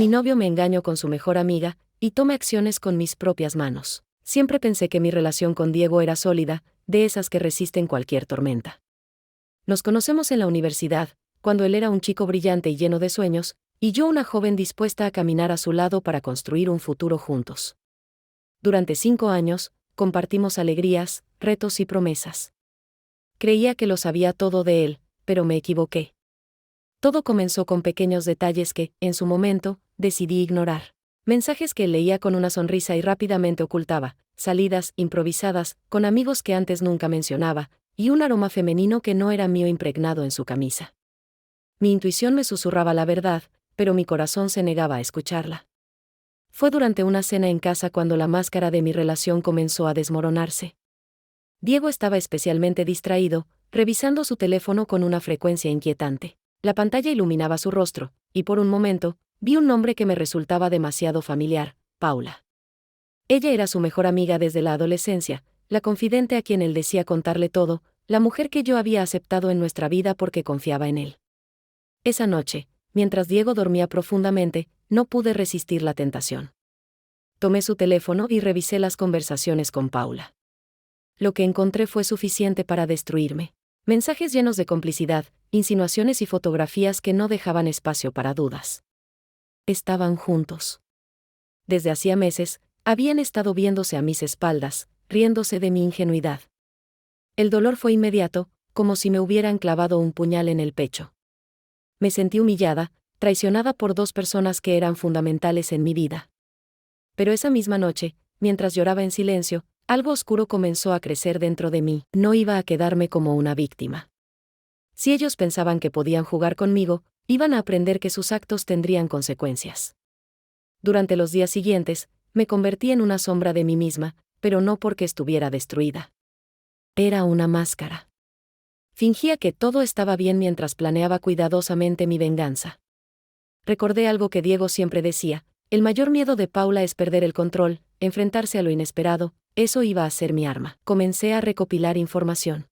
Mi novio me engañó con su mejor amiga, y tomé acciones con mis propias manos. Siempre pensé que mi relación con Diego era sólida, de esas que resisten cualquier tormenta. Nos conocemos en la universidad, cuando él era un chico brillante y lleno de sueños, y yo una joven dispuesta a caminar a su lado para construir un futuro juntos. Durante 5 años, compartimos alegrías, retos y promesas. Creía que lo sabía todo de él, pero me equivoqué. Todo comenzó con pequeños detalles que, en su momento, decidí ignorar. Mensajes que leía con una sonrisa y rápidamente ocultaba, salidas improvisadas, con amigos que antes nunca mencionaba, y un aroma femenino que no era mío impregnado en su camisa. Mi intuición me susurraba la verdad, pero mi corazón se negaba a escucharla. Fue durante una cena en casa cuando la máscara de mi relación comenzó a desmoronarse. Diego estaba especialmente distraído, revisando su teléfono con una frecuencia inquietante. La pantalla iluminaba su rostro, y por un momento, vi un nombre que me resultaba demasiado familiar: Paula. Ella era su mejor amiga desde la adolescencia, la confidente a quien él decía contarle todo, la mujer que yo había aceptado en nuestra vida porque confiaba en él. Esa noche, mientras Diego dormía profundamente, no pude resistir la tentación. Tomé su teléfono y revisé las conversaciones con Paula. Lo que encontré fue suficiente para destruirme. Mensajes llenos de complicidad, insinuaciones y fotografías que no dejaban espacio para dudas. Estaban juntos. Desde hacía meses, habían estado viéndose a mis espaldas, riéndose de mi ingenuidad. El dolor fue inmediato, como si me hubieran clavado un puñal en el pecho. Me sentí humillada, traicionada por 2 personas que eran fundamentales en mi vida. Pero esa misma noche, mientras lloraba en silencio, algo oscuro comenzó a crecer dentro de mí. No iba a quedarme como una víctima. Si ellos pensaban que podían jugar conmigo, iban a aprender que sus actos tendrían consecuencias. Durante los días siguientes, me convertí en una sombra de mí misma, pero no porque estuviera destruida. Era una máscara. Fingía que todo estaba bien mientras planeaba cuidadosamente mi venganza. Recordé algo que Diego siempre decía: el mayor miedo de Paula es perder el control, enfrentarse a lo inesperado. Eso iba a ser mi arma. Comencé a recopilar información.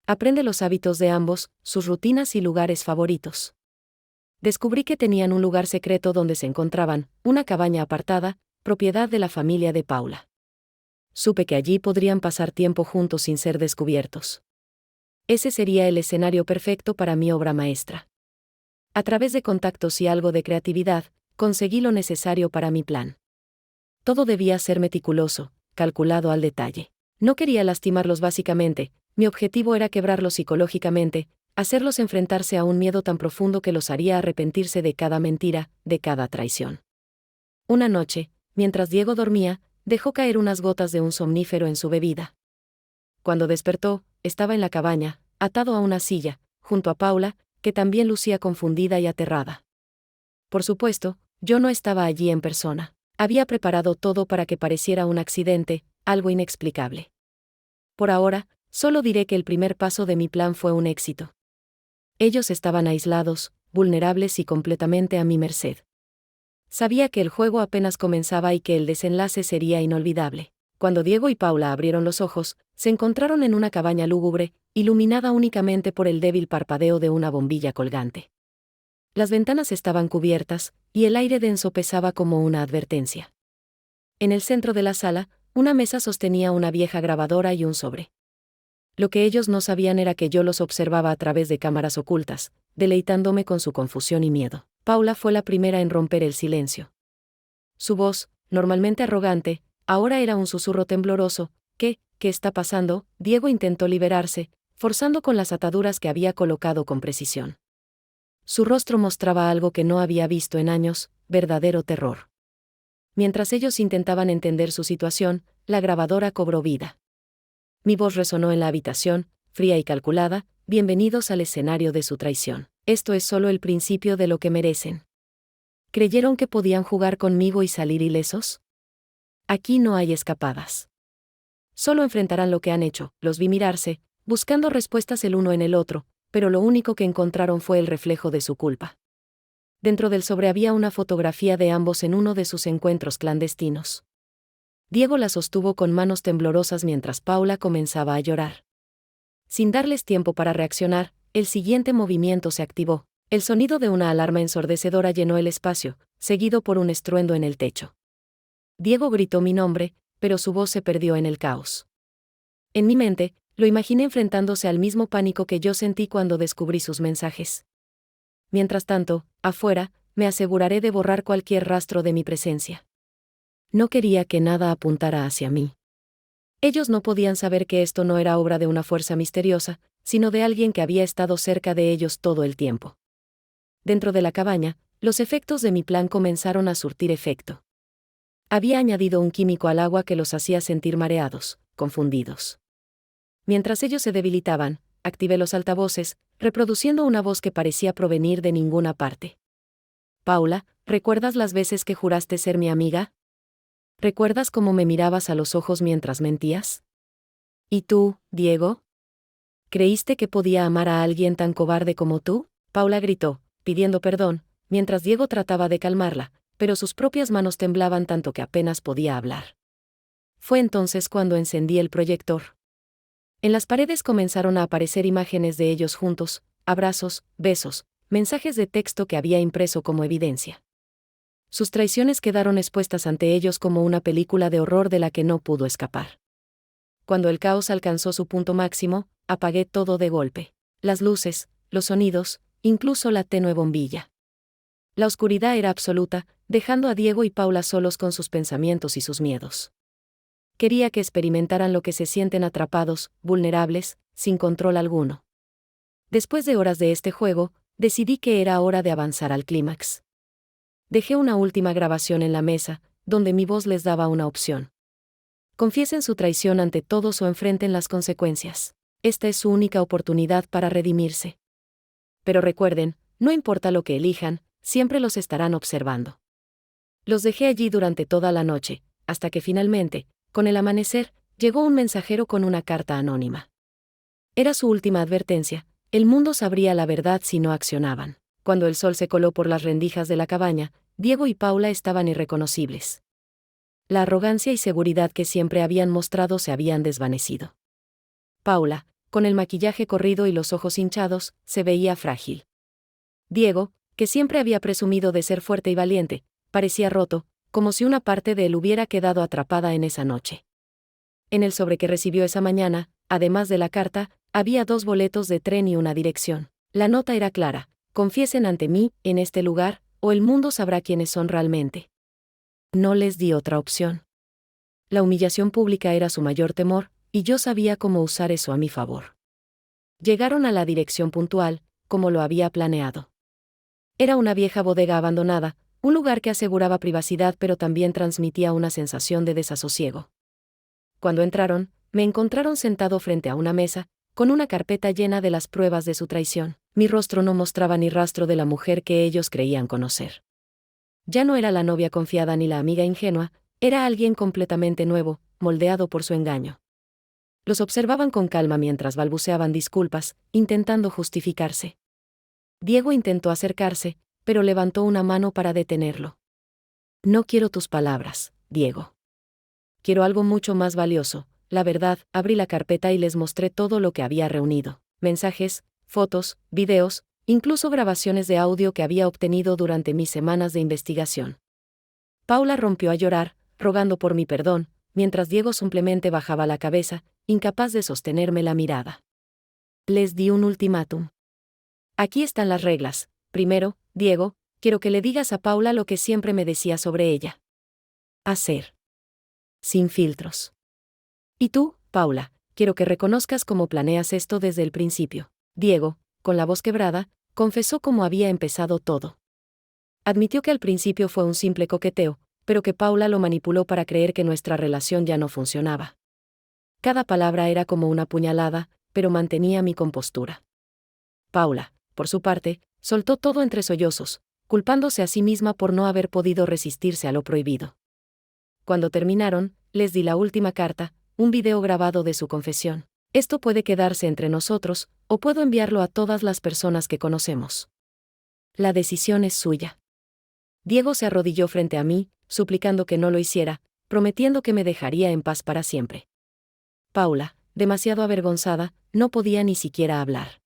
Aprendí los hábitos de ambos, sus rutinas y lugares favoritos. Descubrí que tenían un lugar secreto donde se encontraban, una cabaña apartada, propiedad de la familia de Paula. Supe que allí podrían pasar tiempo juntos sin ser descubiertos. Ese sería el escenario perfecto para mi obra maestra. A través de contactos y algo de creatividad, conseguí lo necesario para mi plan. Todo debía ser meticuloso, calculado al detalle. No quería lastimarlos básicamente, mi objetivo era quebrarlos psicológicamente, hacerlos enfrentarse a un miedo tan profundo que los haría arrepentirse de cada mentira, de cada traición. Una noche, mientras Diego dormía, dejó caer unas gotas de un somnífero en su bebida. Cuando despertó, estaba en la cabaña, atado a una silla, junto a Paula, que también lucía confundida y aterrada. Por supuesto, yo no estaba allí en persona. Había preparado todo para que pareciera un accidente, algo inexplicable. Por ahora, solo diré que el primer paso de mi plan fue un éxito. Ellos estaban aislados, vulnerables y completamente a mi merced. Sabía que el juego apenas comenzaba y que el desenlace sería inolvidable. Cuando Diego y Paula abrieron los ojos, se encontraron en una cabaña lúgubre, iluminada únicamente por el débil parpadeo de una bombilla colgante. Las ventanas estaban cubiertas, y el aire denso pesaba como una advertencia. En el centro de la sala, una mesa sostenía una vieja grabadora y un sobre. Lo que ellos no sabían era que yo los observaba a través de cámaras ocultas, deleitándome con su confusión y miedo. Paula fue la primera en romper el silencio. Su voz, normalmente arrogante, ahora era un susurro tembloroso. ¿Qué está pasando? Diego intentó liberarse, forzando con las ataduras que había colocado con precisión. Su rostro mostraba algo que no había visto en años: verdadero terror. Mientras ellos intentaban entender su situación, la grabadora cobró vida. Mi voz resonó en la habitación, fría y calculada: bienvenidos al escenario de su traición. Esto es solo el principio de lo que merecen. ¿Creyeron que podían jugar conmigo y salir ilesos? Aquí no hay escapadas. Solo enfrentarán lo que han hecho. Los vi mirarse, buscando respuestas el uno en el otro, pero lo único que encontraron fue el reflejo de su culpa. Dentro del sobre había una fotografía de ambos en uno de sus encuentros clandestinos. Diego la sostuvo con manos temblorosas mientras Paula comenzaba a llorar. Sin darles tiempo para reaccionar, el siguiente movimiento se activó. El sonido de una alarma ensordecedora llenó el espacio, seguido por un estruendo en el techo. Diego gritó mi nombre, pero su voz se perdió en el caos. En mi mente, lo imaginé enfrentándose al mismo pánico que yo sentí cuando descubrí sus mensajes. Mientras tanto, afuera, me aseguraré de borrar cualquier rastro de mi presencia. No quería que nada apuntara hacia mí. Ellos no podían saber que esto no era obra de una fuerza misteriosa, sino de alguien que había estado cerca de ellos todo el tiempo. Dentro de la cabaña, los efectos de mi plan comenzaron a surtir efecto. Había añadido un químico al agua que los hacía sentir mareados, confundidos. Mientras ellos se debilitaban, activé los altavoces, reproduciendo una voz que parecía provenir de ninguna parte. Paula, ¿recuerdas las veces que juraste ser mi amiga? ¿Recuerdas cómo me mirabas a los ojos mientras mentías? ¿Y tú, Diego? ¿Creíste que podía amar a alguien tan cobarde como tú? Paula gritó, pidiendo perdón, mientras Diego trataba de calmarla, pero sus propias manos temblaban tanto que apenas podía hablar. Fue entonces cuando encendí el proyector. En las paredes comenzaron a aparecer imágenes de ellos juntos, abrazos, besos, mensajes de texto que había impreso como evidencia. Sus traiciones quedaron expuestas ante ellos como una película de horror de la que no pudo escapar. Cuando el caos alcanzó su punto máximo, apagué todo de golpe. Las luces, los sonidos, incluso la tenue bombilla. La oscuridad era absoluta, dejando a Diego y Paula solos con sus pensamientos y sus miedos. Quería que experimentaran lo que se sienten atrapados, vulnerables, sin control alguno. Después de horas de este juego, decidí que era hora de avanzar al clímax. Dejé una última grabación en la mesa, donde mi voz les daba una opción. Confiesen su traición ante todos o enfrenten las consecuencias. Esta es su única oportunidad para redimirse. Pero recuerden, no importa lo que elijan, siempre los estarán observando. Los dejé allí durante toda la noche, hasta que finalmente, con el amanecer, llegó un mensajero con una carta anónima. Era su última advertencia: el mundo sabría la verdad si no accionaban. Cuando el sol se coló por las rendijas de la cabaña, Diego y Paula estaban irreconocibles. La arrogancia y seguridad que siempre habían mostrado se habían desvanecido. Paula, con el maquillaje corrido y los ojos hinchados, se veía frágil. Diego, que siempre había presumido de ser fuerte y valiente, parecía roto, como si una parte de él hubiera quedado atrapada en esa noche. En el sobre que recibió esa mañana, además de la carta, había 2 boletos de tren y una dirección. La nota era clara: confiesen ante mí, en este lugar, o el mundo sabrá quiénes son realmente. No les di otra opción. La humillación pública era su mayor temor, y yo sabía cómo usar eso a mi favor. Llegaron a la dirección puntual, como lo había planeado. Era una vieja bodega abandonada, un lugar que aseguraba privacidad pero también transmitía una sensación de desasosiego. Cuando entraron, me encontraron sentado frente a una mesa, con una carpeta llena de las pruebas de su traición. Mi rostro no mostraba ni rastro de la mujer que ellos creían conocer. Ya no era la novia confiada ni la amiga ingenua, era alguien completamente nuevo, moldeado por su engaño. Los observaban con calma mientras balbuceaban disculpas, intentando justificarse. Diego intentó acercarse, pero levantó una mano para detenerlo. No quiero tus palabras, Diego. Quiero algo mucho más valioso, la verdad. Abrí la carpeta y les mostré todo lo que había reunido: mensajes, fotos, videos, incluso grabaciones de audio que había obtenido durante mis semanas de investigación. Paula rompió a llorar, rogando por mi perdón, mientras Diego simplemente bajaba la cabeza, incapaz de sostenerme la mirada. Les di un ultimátum. Aquí están las reglas. Primero, Diego, quiero que le digas a Paula lo que siempre me decía sobre ella. Hacer. Sin filtros. Y tú, Paula, quiero que reconozcas cómo planeas esto desde el principio. Diego, con la voz quebrada, confesó cómo había empezado todo. Admitió que al principio fue un simple coqueteo, pero que Paula lo manipuló para creer que nuestra relación ya no funcionaba. Cada palabra era como una puñalada, pero mantenía mi compostura. Paula, por su parte, soltó todo entre sollozos, culpándose a sí misma por no haber podido resistirse a lo prohibido. Cuando terminaron, les di la última carta, un video grabado de su confesión. Esto puede quedarse entre nosotros, o puedo enviarlo a todas las personas que conocemos. La decisión es suya. Diego se arrodilló frente a mí, suplicando que no lo hiciera, prometiendo que me dejaría en paz para siempre. Paula, demasiado avergonzada, no podía ni siquiera hablar.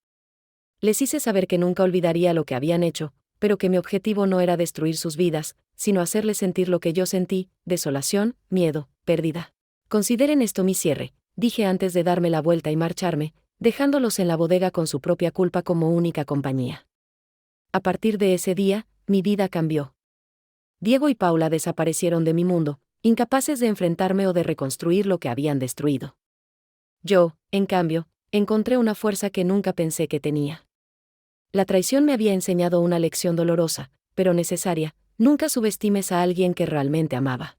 Les hice saber que nunca olvidaría lo que habían hecho, pero que mi objetivo no era destruir sus vidas, sino hacerles sentir lo que yo sentí: desolación, miedo, pérdida. Consideren esto mi cierre, dije antes de darme la vuelta y marcharme, dejándolos en la bodega con su propia culpa como única compañía. A partir de ese día, mi vida cambió. Diego y Paula desaparecieron de mi mundo, incapaces de enfrentarme o de reconstruir lo que habían destruido. Yo, en cambio, encontré una fuerza que nunca pensé que tenía. La traición me había enseñado una lección dolorosa, pero necesaria: nunca subestimes a alguien que realmente amaba.